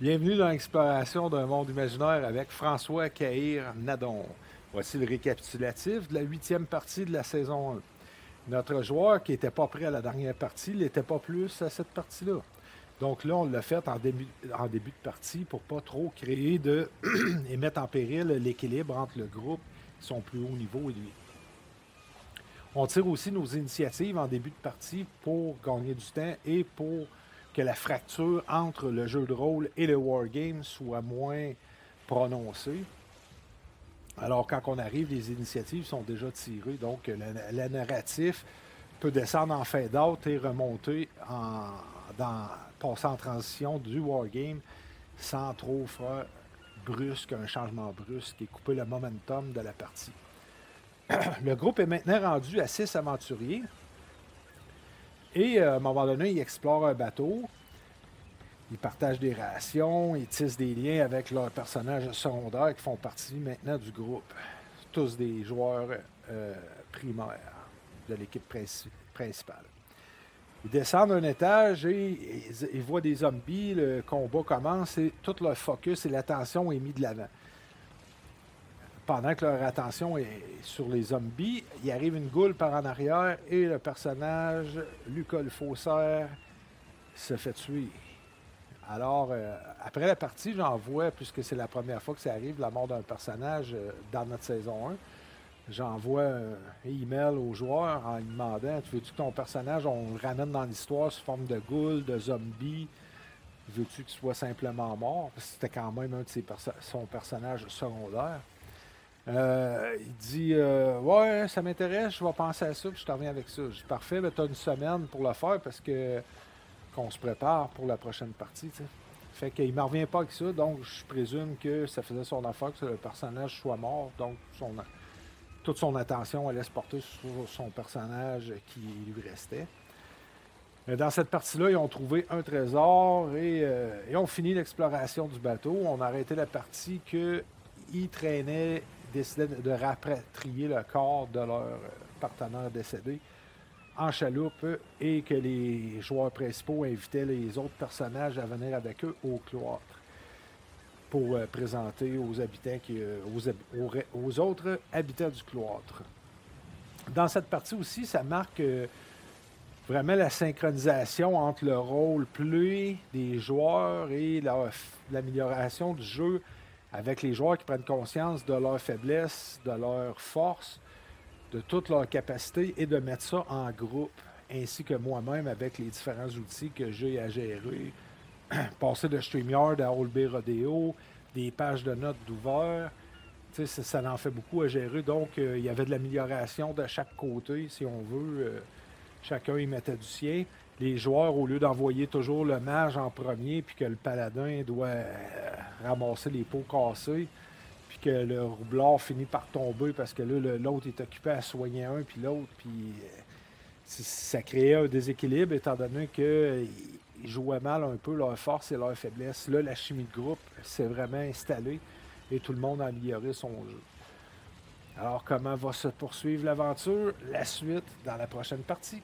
Bienvenue dans l'exploration d'un monde imaginaire avec François Cahir-Nadon. Voici le récapitulatif de la 8e partie de la saison 1. Notre joueur qui n'était pas prêt à la dernière partie n'était pas plus à cette partie-là. Donc là, on l'a fait en début de partie pour pas trop créer et mettre en péril l'équilibre entre le groupe, son plus haut niveau et lui. On tire aussi nos initiatives en début de partie pour gagner du temps et pour que la fracture entre le jeu de rôle et le wargame soit moins prononcée. Alors, quand on arrive, les initiatives sont déjà tirées, donc le narratif peut descendre en fade-out et remonter passer en transition du wargame sans trop faire un changement brusque et couper le momentum de la partie. Le groupe est maintenant rendu à 6 aventuriers. Et à un moment donné, ils explorent un bateau. Ils partagent des rations. Ils tissent des liens avec leurs personnages secondaires qui font partie maintenant du groupe. Tous des joueurs primaires de l'équipe principale. Ils descendent un étage et ils voient des zombies. Le combat commence et tout leur focus et l'attention est mis de l'avant. Pendant que leur attention est sur les zombies, il arrive une goule par en arrière et le personnage, Lucas le faussaire, se fait tuer. Alors, après la partie, j'en vois, puisque c'est la première fois que ça arrive, la mort d'un personnage dans notre saison 1, j'envoie un email aux joueurs en lui demandant « Tu veux-tu que ton personnage, on le ramène dans l'histoire sous forme de goule, de zombie? Veux-tu qu'il soit simplement mort? » C'était quand même un de son personnage secondaire. Il dit ouais, ça m'intéresse, je vais penser à ça, puis je te reviens avec ça. Je dis parfait, tu as une semaine pour le faire parce qu'on se prépare pour la prochaine partie. T'sais. Fait qu'il ne me revient pas avec ça, donc je présume que ça faisait son affaire que le personnage soit mort, donc toute son attention allait se porter sur son personnage qui lui restait. Dans cette partie-là, ils ont trouvé un trésor et ont fini l'exploration du bateau. On a arrêté la partie qu'ils traînaient, décidaient de rapatrier le corps de leur partenaire décédé en chaloupe et que les joueurs principaux invitaient les autres personnages à venir avec eux au cloître pour présenter aux habitants aux autres habitants du cloître. Dans cette partie aussi, ça marque vraiment la synchronisation entre le rôle play des joueurs et l'amélioration du jeu avec les joueurs qui prennent conscience de leurs faiblesses, de leurs forces, de toutes leurs capacités et de mettre ça en groupe, ainsi que moi-même avec les différents outils que j'ai à gérer. Passer de StreamYard à Old Bay Rodeo, des pages de notes d'ouvert, ça en fait beaucoup à gérer. Donc, il y avait de l'amélioration de chaque côté, si on veut. Chacun y mettait du sien. Les joueurs, au lieu d'envoyer toujours le mage en premier, puis que le paladin doit ramasser les pots cassés, puis que le roublard finit par tomber parce que là, l'autre est occupé à soigner un, puis l'autre, puis ça créait un déséquilibre, étant donné qu'ils jouaient mal un peu leurs forces et leurs faiblesses. Là, la chimie de groupe s'est vraiment installée et tout le monde a amélioré son jeu. Alors, comment va se poursuivre l'aventure? La suite dans la prochaine partie.